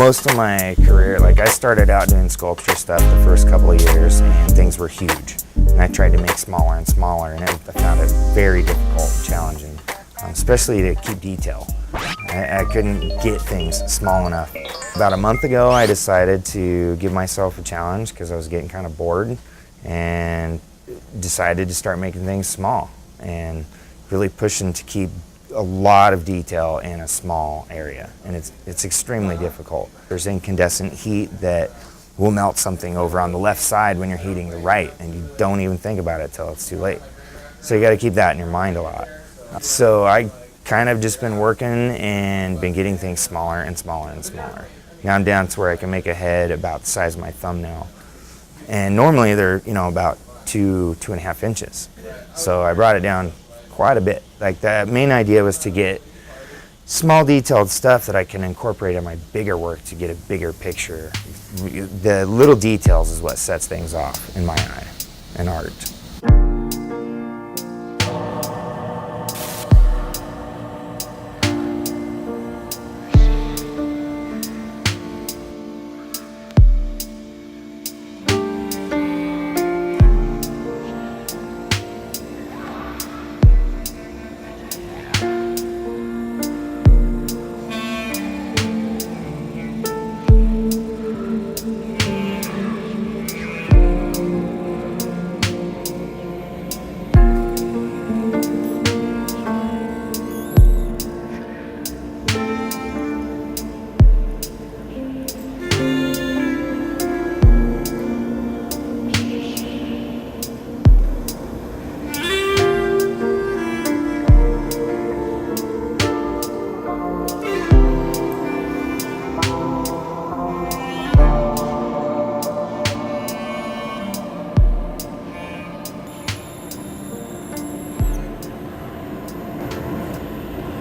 most of my career, like I started out doing sculpture stuff the first couple of years and things were huge. And I tried to make smaller and smaller, and I found it very difficult and challenging, especially to keep detail. I couldn't get things small enough. About a month ago, I decided to give myself a challenge because I was getting kind of bored, and decided to start making things small and really pushing to keep a lot of detail in a small area, and it's extremely difficult. There's incandescent heat that will melt something over on the left side when you're heating the right, and you don't even think about it till it's too late. So you got to keep that in your mind a lot. So I kind of just been working and been getting things smaller and smaller and smaller. Now I'm down to where I can make a head about the size of my thumbnail, and normally they're about 2.5 inches. So I brought it down quite a bit. Like, the main idea was to get small detailed stuff that I can incorporate in my bigger work to get a bigger picture. The little details is what sets things off in my eye in art.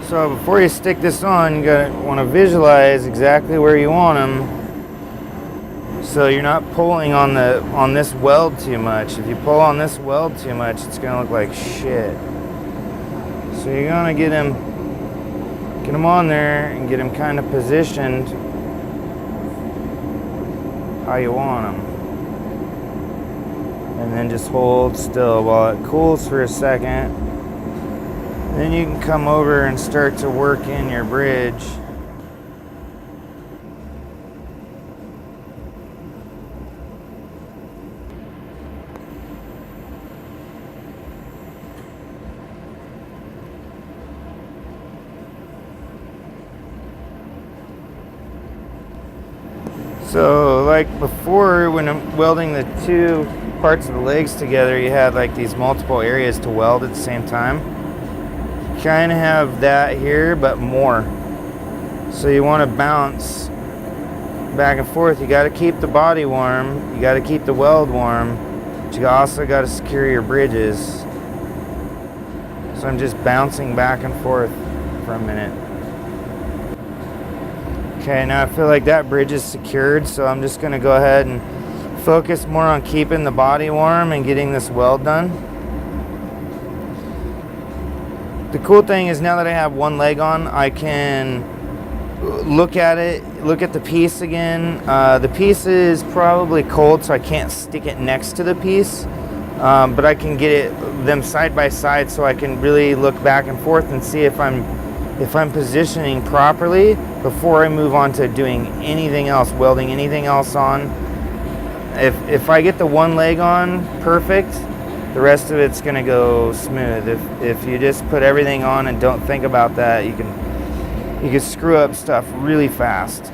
So before you stick this on, you want to visualize exactly where you want them, so you're not pulling on this weld too much. If you pull on this weld too much, it's gonna look like shit. So you're gonna get them on there and get them kind of positioned how you want them, and then just hold still while it cools for a second. Then you can come over and start to work in your bridge. So like before, when I'm welding the two parts of the legs together, you had like these multiple areas to weld at the same time. Kind of have that here, but more. So you want to bounce back and forth. You got to keep the body warm, you got to keep the weld warm, but you also got to secure your bridges. So I'm just bouncing back and forth for a minute. Okay, now I feel like that bridge is secured, so I'm just going to go ahead and focus more on keeping the body warm and getting this weld done. The cool thing is, now that I have one leg on, I can look at it, look at the piece again. The piece is probably cold, so I can't stick it next to the piece, but I can get them side by side, so I can really look back and forth and see if I'm positioning properly before I move on to doing anything else, welding anything else on. If I get the one leg on perfect, the rest of it's gonna go smooth. If you just put everything on and don't think about that, you can screw up stuff really fast.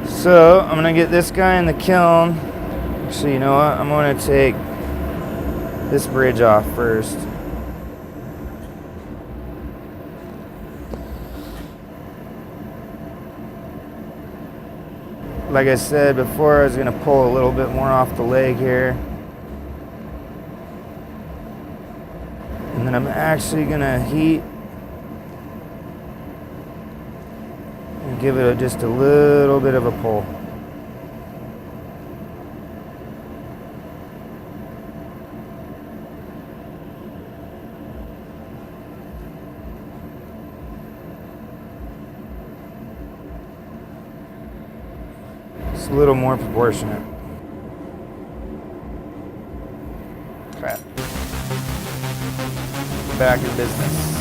So I'm gonna get this guy in the kiln. Actually, you know what? I'm gonna take this bridge off first. Like I said before, I was going to pull a little bit more off the leg here. And then I'm actually going to heat and give it just a little bit of a pull. It's a little more proportionate. Okay. Back in business.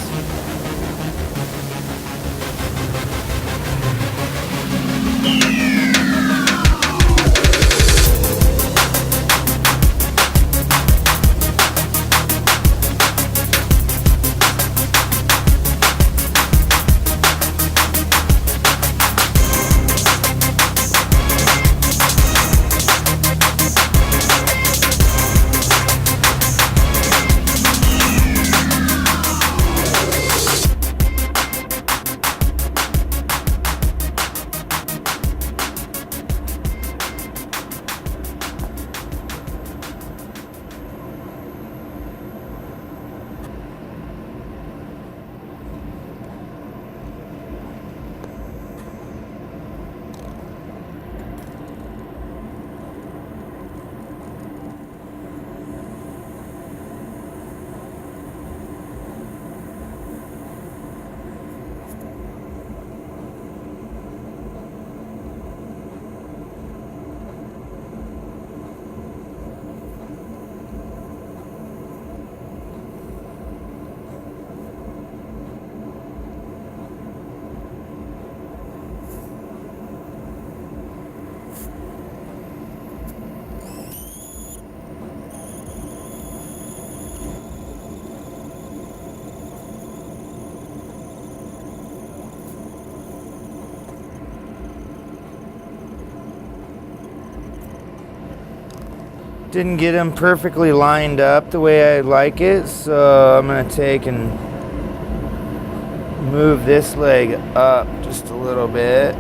Didn't get him perfectly lined up the way I like it, so I'm gonna take and move this leg up just a little bit.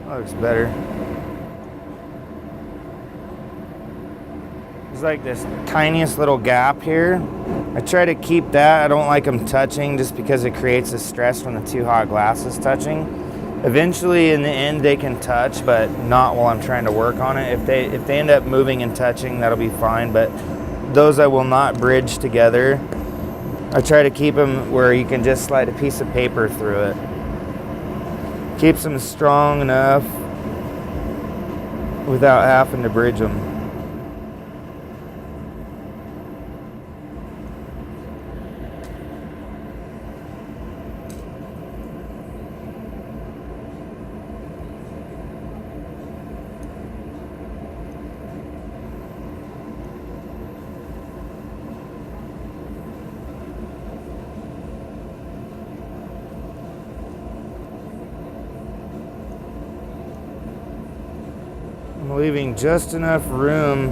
Looks better. There's like this tiniest little gap here. I try to keep that. I don't like them touching just because it creates a stress when the two hot glasses touching. Eventually in the end they can touch, but not while I'm trying to work on it. If they end up moving and touching, that'll be fine, but those I will not bridge together. I try to keep them where you can just slide a piece of paper through it. Keeps them strong enough without having to bridge them. I'm leaving just enough room.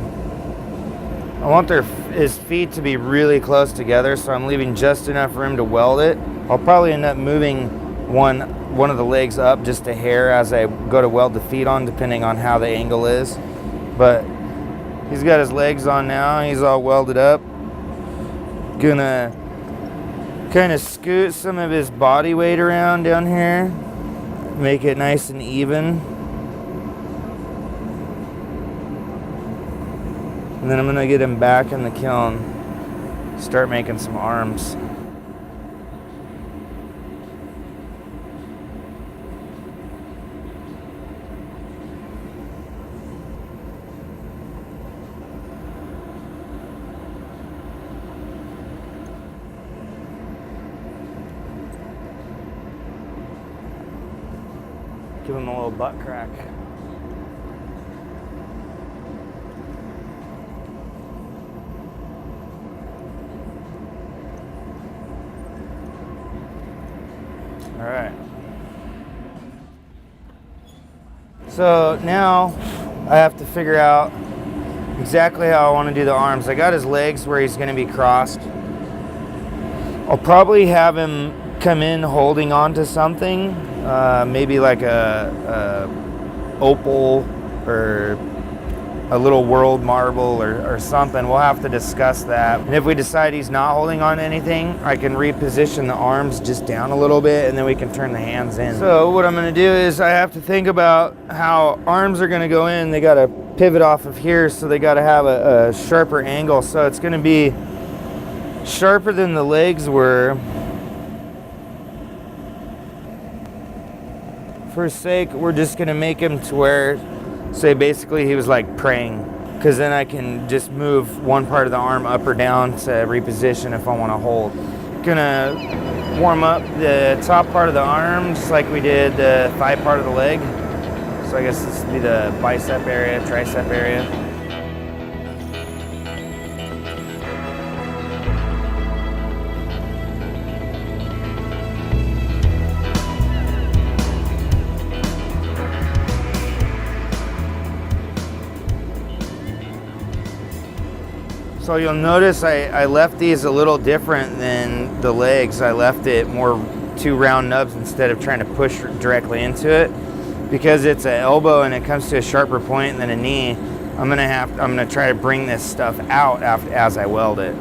I want his feet to be really close together, so I'm leaving just enough room to weld it. I'll probably end up moving one of the legs up just a hair as I go to weld the feet on, depending on how the angle is. But he's got his legs on now. He's all welded up. Gonna kind of scoot some of his body weight around down here, make it nice and even. And then I'm gonna get him back in the kiln, start making some arms. Give him a little butt crack. All right. So now I have to figure out exactly how I want to do the arms. I got his legs where he's going to be crossed. I'll probably have him come in holding onto something, maybe like a opal or a little world marble or something. We'll have to discuss that. And if we decide he's not holding on to anything, I can reposition the arms just down a little bit, and then we can turn the hands in. So what I'm going to do is I have to think about how arms are going to go in. They got to pivot off of here, so they got to have a sharper angle. So it's going to be sharper than the legs were. For sake, we're just gonna make him to where, say basically he was like praying, because then I can just move one part of the arm up or down to reposition if I want to hold. Gonna warm up the top part of the arm just like we did the thigh part of the leg. So I guess this would be the bicep area, tricep area. So you'll notice I left these a little different than the legs. I left it more 2 round nubs instead of trying to push directly into it. Because it's an elbow and it comes to a sharper point than a knee, I'm gonna try to bring this stuff out as I weld it.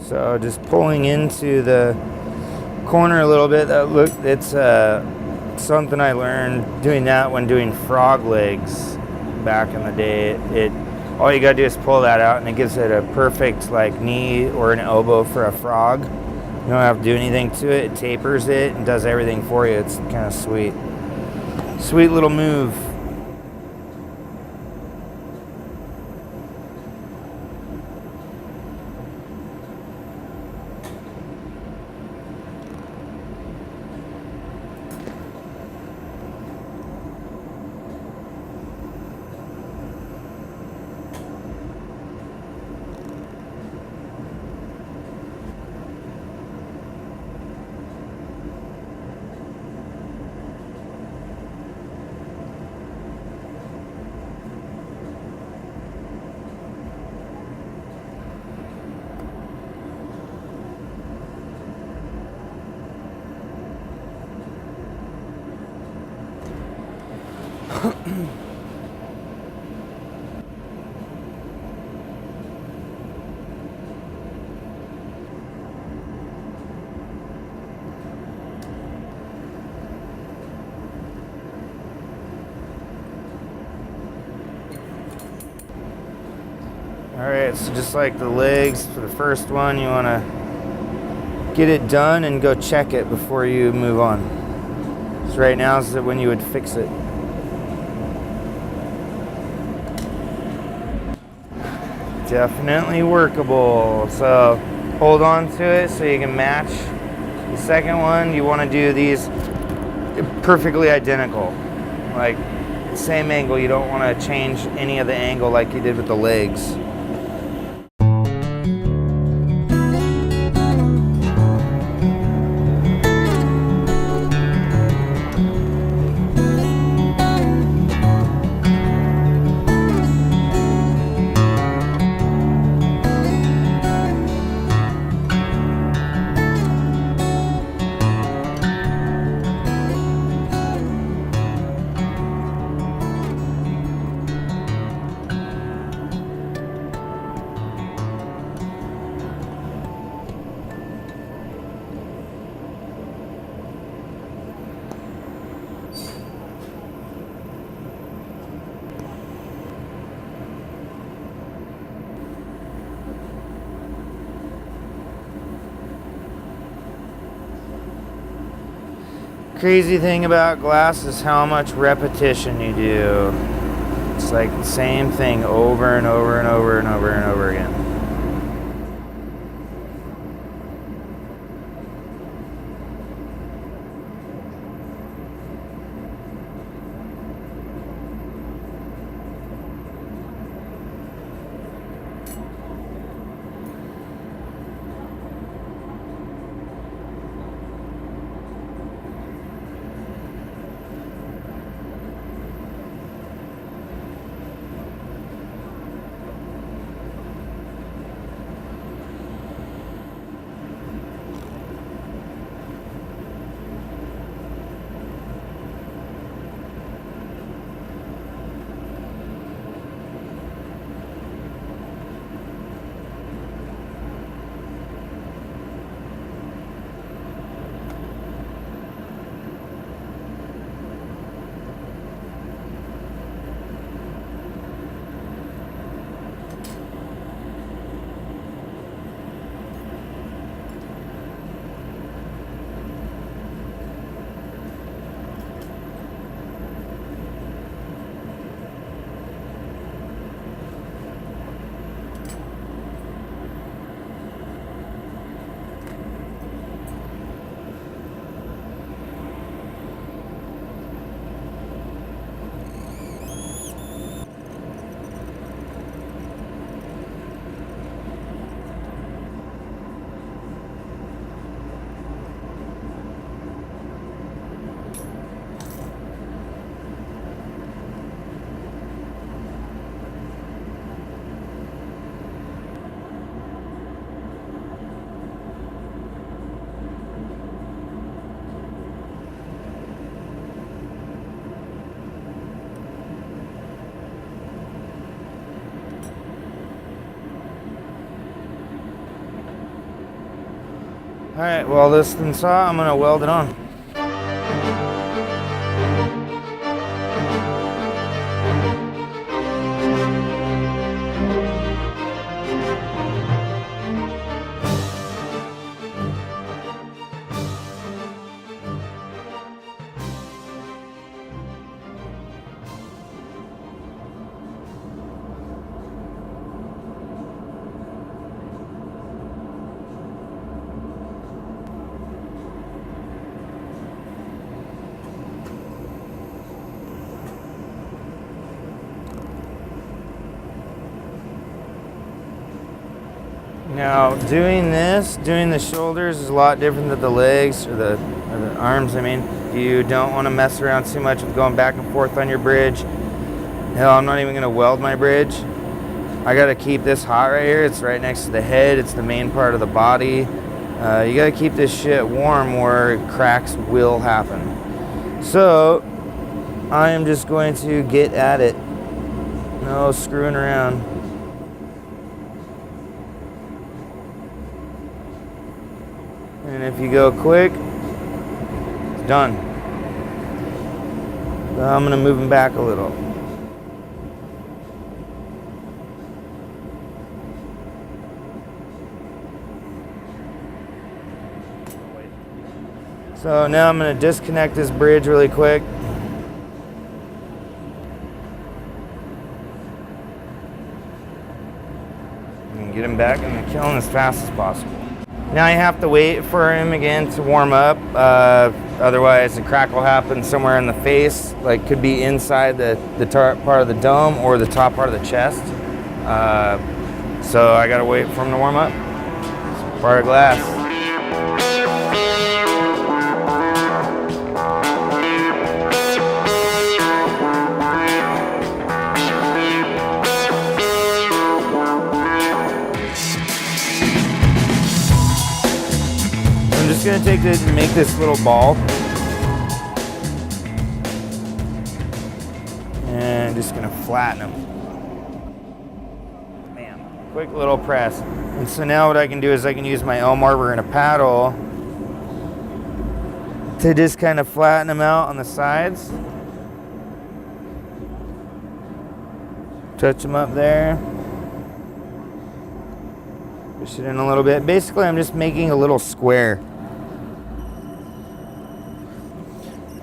So just pulling into the corner a little bit. It's something I learned doing that when doing frog legs back in the day. All you gotta do is pull that out, and it gives it a perfect like knee or an elbow for a frog. You don't have to do anything to it. It tapers it and does everything for you. It's kind of sweet. Sweet little move. Alright, so just like the legs for the first one, you want to get it done and go check it before you move on. So right now is when you would fix it. Definitely workable. So hold on to it so you can match. The second one, you want to do these perfectly identical. Like same angle, you don't want to change any of the angle like you did with the legs. Crazy thing about glass is how much repetition you do. It's like the same thing over and over and over and over and over again. Alright, well this thin saw, I'm gonna weld it on. Now, doing the shoulders is a lot different than the legs or the arms. I mean, you don't want to mess around too much with going back and forth on your bridge. Hell, I'm not even going to weld my bridge. I got to keep this hot right here. It's right next to the head. It's the main part of the body. You got to keep this shit warm or cracks will happen. So, I am just going to get at it. No screwing around. And if you go quick, it's done. So I'm going to move them back a little. So now I'm going to disconnect this bridge really quick. And get him back in the kiln as fast as possible. Now you have to wait for him again to warm up, otherwise a crack will happen somewhere in the face, like could be inside the part of the dome or the top part of the chest. So I gotta wait for him to warm up. It's part of glass. I'm just going to take this and make this little ball. And just going to flatten them. Bam. Quick little press. And so now what I can do is I can use my elm arbor and a paddle to just kind of flatten them out on the sides. Touch them up there. Push it in a little bit. Basically, I'm just making a little square.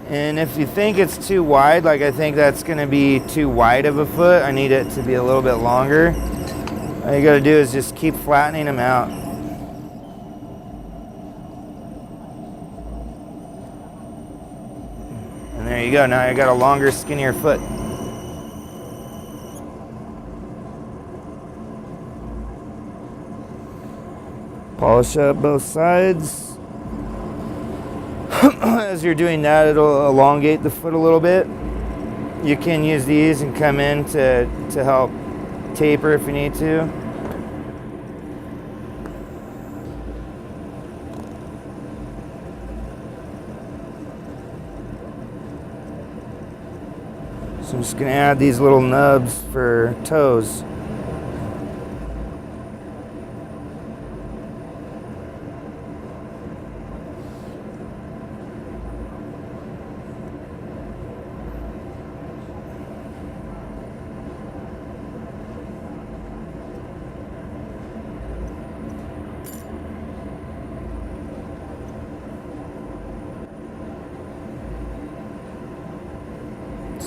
And if you think it's too wide, like I think that's going to be too wide of a foot, I need it to be a little bit longer. All you got to do is just keep flattening them out. And there you go. Now you got a longer, skinnier foot. Polish up both sides. As you're doing that, it'll elongate the foot a little bit. You can use these and come in to help taper if you need to. So I'm just going to add these little nubs for toes.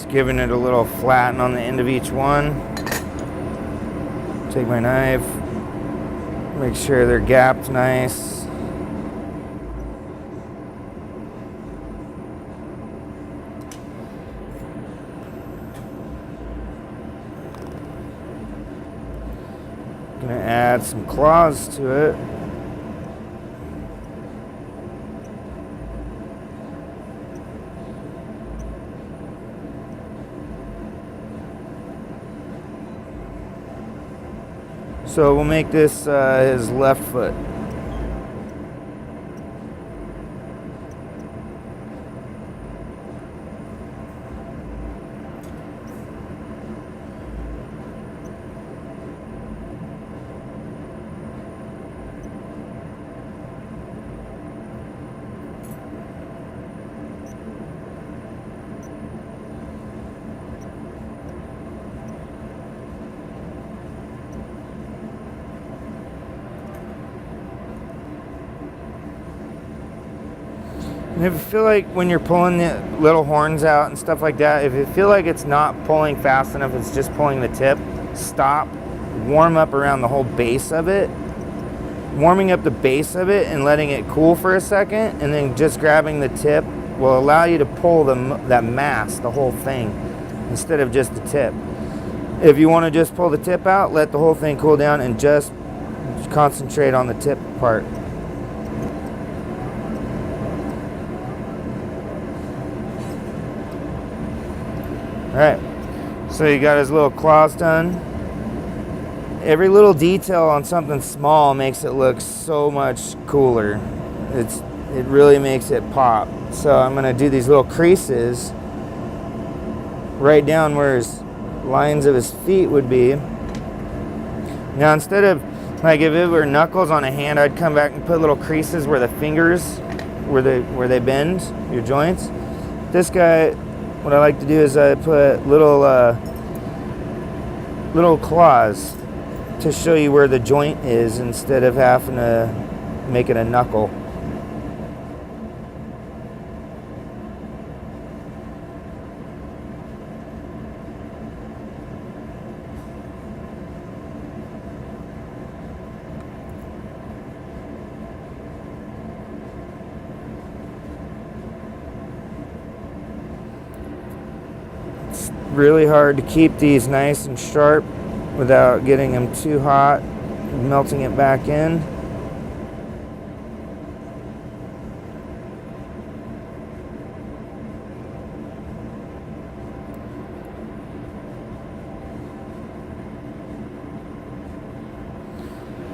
Giving it a little flatten on the end of each one. Take my knife, make sure they're gapped nice. Gonna add some claws to it. So we'll make this his left foot. And if you feel like when you're pulling the little horns out and stuff like that, if you feel like it's not pulling fast enough, it's just pulling the tip, stop, warm up around the whole base of it. Warming up the base of it and letting it cool for a second, and then just grabbing the tip will allow you to pull that mass, the whole thing, instead of just the tip. If you want to just pull the tip out, let the whole thing cool down and just concentrate on the tip part. Alright, so you got his little claws done. Every little detail on something small makes it look so much cooler. It really makes it pop. So I'm going to do these little creases right down where his lines of his feet would be. Now instead of, like if it were knuckles on a hand, I'd come back and put little creases where the fingers, where they bend, your joints. This guy, what I like to do is I put little claws to show you where the joint is instead of having to make it a knuckle. It's really hard to keep these nice and sharp without getting them too hot, melting it back in.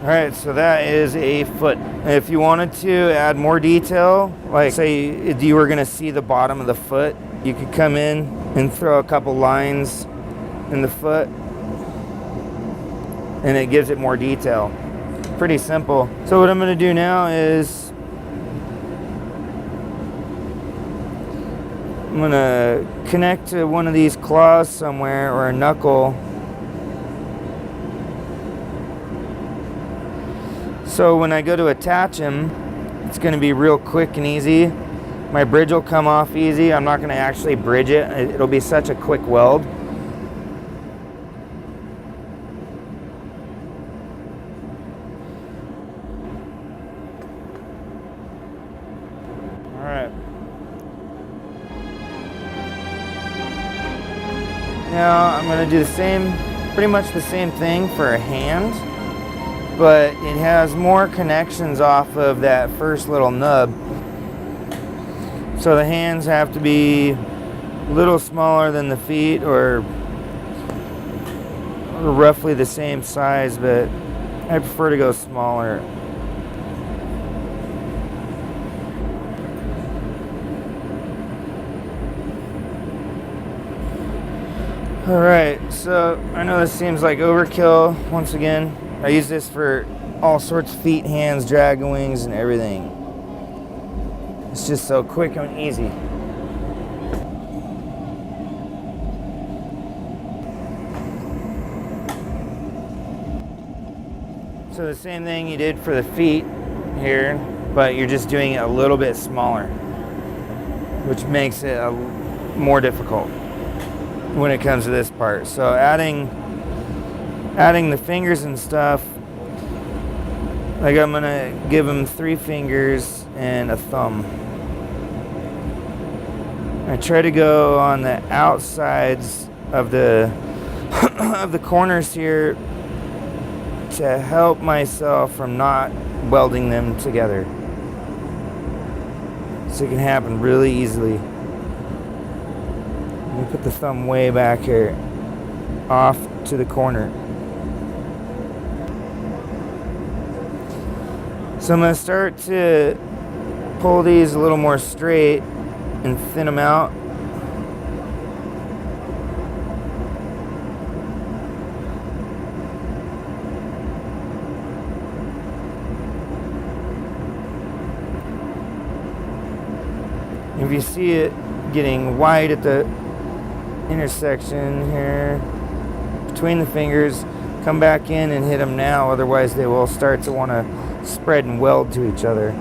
Alright, so that is a foot. If you wanted to add more detail, like say if you were going to see the bottom of the foot, you could come in and throw a couple lines in the foot, and it gives it more detail. Pretty simple. So what I'm going to do now is I'm going to connect to one of these claws somewhere, or a knuckle. So when I go to attach him, it's going to be real quick and easy. I'm My bridge will come off easy. I'm not going to actually bridge it. It'll be such a quick weld. All right. Now I'm going to do the same, pretty much the same thing for a hand, but it has more connections off of that first little nub. So the hands have to be a little smaller than the feet, or roughly the same size, but I prefer to go smaller. Alright, so I know this seems like overkill. Once again, I use this for all sorts of feet, hands, dragon wings, and everything. It's just so quick and easy. So the same thing you did for the feet here, but you're just doing it a little bit smaller, which makes it more difficult when it comes to this part. So adding the fingers and stuff, like I'm gonna give them 3 fingers and a thumb. I try to go on the outsides of the of the corners here to help myself from not welding them together. So it can happen really easily. Let me put the thumb way back here, off to the corner. So I'm going to start to pull these a little more straight and thin them out. If you see it getting wide at the intersection here between the fingers, come back in and hit them now, otherwise they will start to want to spread and weld to each other.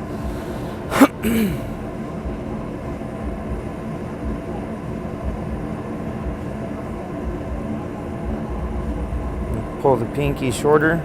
Pull the pinky shorter.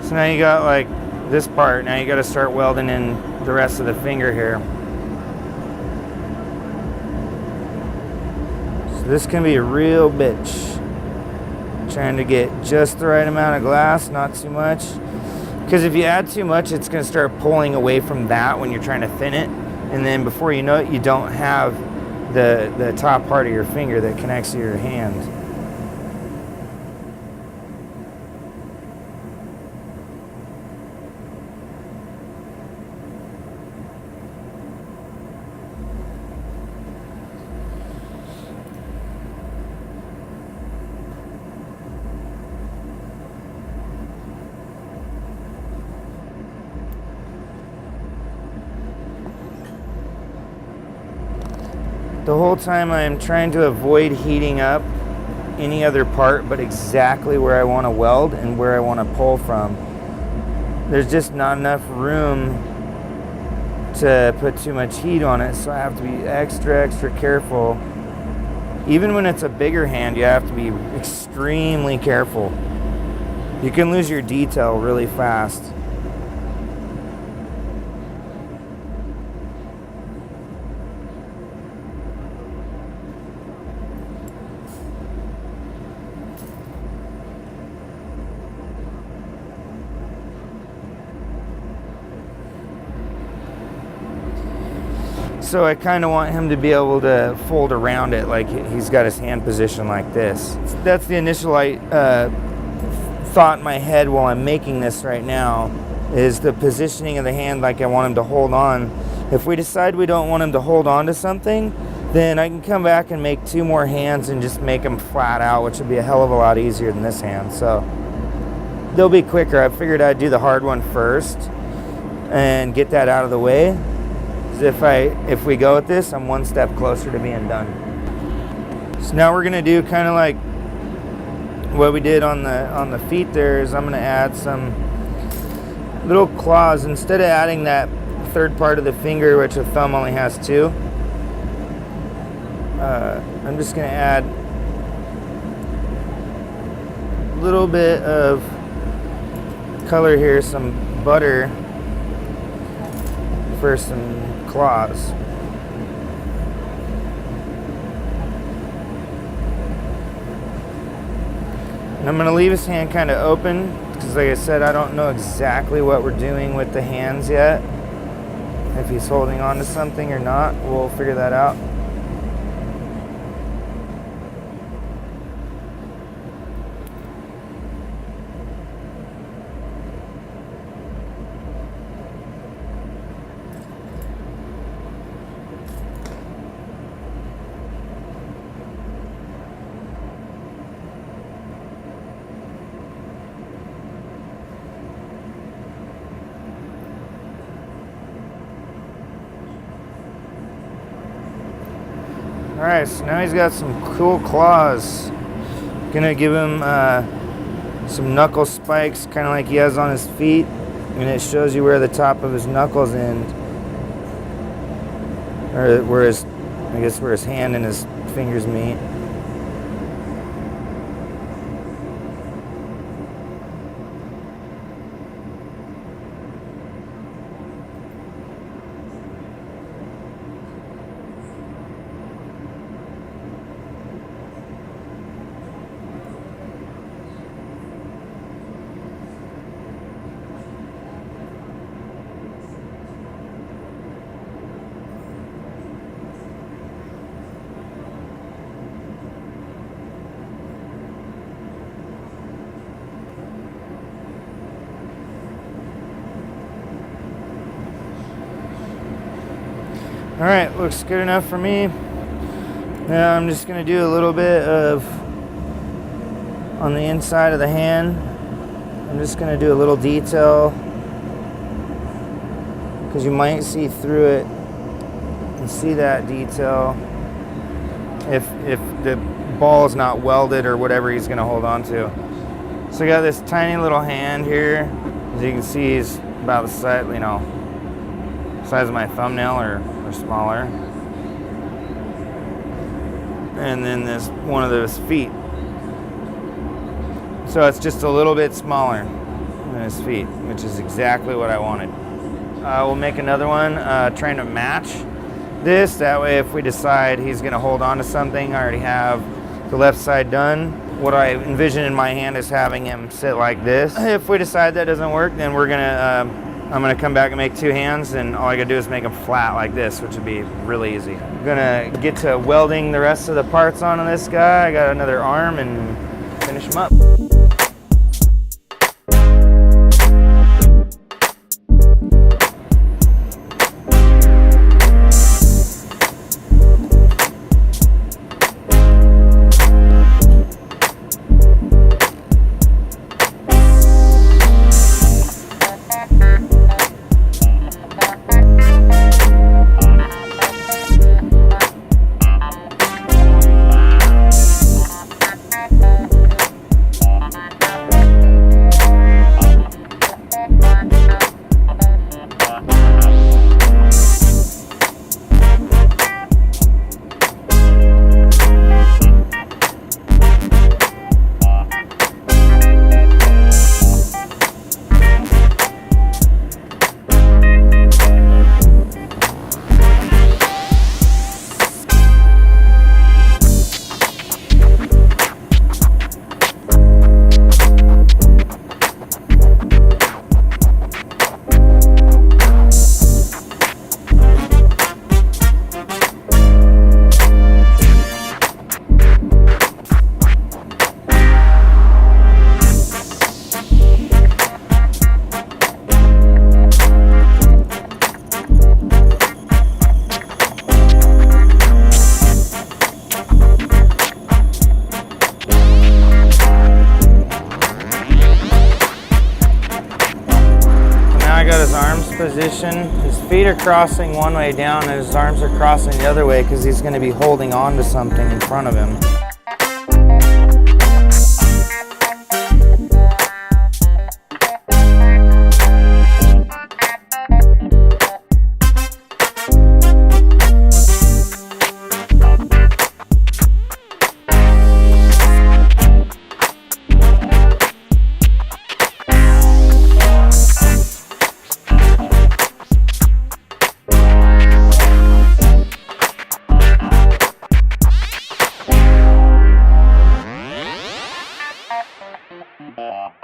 So now you got like this part, now you got to start welding in the rest of the finger here. So this can be a real bitch. Trying to get just the right amount of glass, not too much. Because if you add too much, it's going to start pulling away from that when you're trying to thin it. And then before you know it, you don't have the top part of your finger that connects to your hand. The whole time I'm trying to avoid heating up any other part but exactly where I want to weld and where I want to pull from. There's just not enough room to put too much heat on it, so I have to be extra careful. Even when it's a bigger hand, you have to be extremely careful. You can lose your detail really fast. So I kind of want him to be able to fold around it like he's got his hand positioned like this. That's the initial thought in my head while I'm making this right now, is the positioning of the hand like I want him to hold on. If we decide we don't want him to hold on to something, then I can come back and make 2 more hands and just make them flat out, which would be a hell of a lot easier than this hand. So they'll be quicker. I figured I'd do the hard one first and get that out of the way. If we go with this, I'm 1 step closer to being done. So now we're gonna do kind of like what we did on the feet there. Is I'm gonna add some little claws. Instead of adding that 3rd part of the finger, which a thumb only has 2, I'm just gonna add a little bit of color here, some butter for some claws. And I'm going to leave his hand kind of open because, like I said, I don't know exactly what we're doing with the hands yet. If he's holding on to something or not, we'll figure that out. Alright, so now he's got some cool claws. Gonna give him some knuckle spikes, kind of like he has on his feet. And it shows you where the top of his knuckles end. Or where his, I guess where his hand and his fingers meet. Alright, looks good enough for me. Now I'm just going to do a little bit of on the inside of the hand. I'm just going to do a little detail because you might see through it and see that detail if the ball is not welded or whatever he's going to hold on to. So I got this tiny little hand here. As you can see, he's about the size, size of my thumbnail or smaller. And then this one of those feet. So it's just a little bit smaller than his feet, which is exactly what I wanted. We'll make another one trying to match this. That way if we decide he's going to hold on to something, I already have the left side done. What I envision in my hand is having him sit like this. If we decide that doesn't work, then we're gonna I'm gonna come back and make 2 hands, and all I gotta do is make them flat like this, which would be really easy. I'm gonna get to welding the rest of the parts onto this guy. I got another arm and finish him up. position. His feet are crossing one way down and his arms are crossing the other way because he's going to be holding on to something in front of him. Yeah.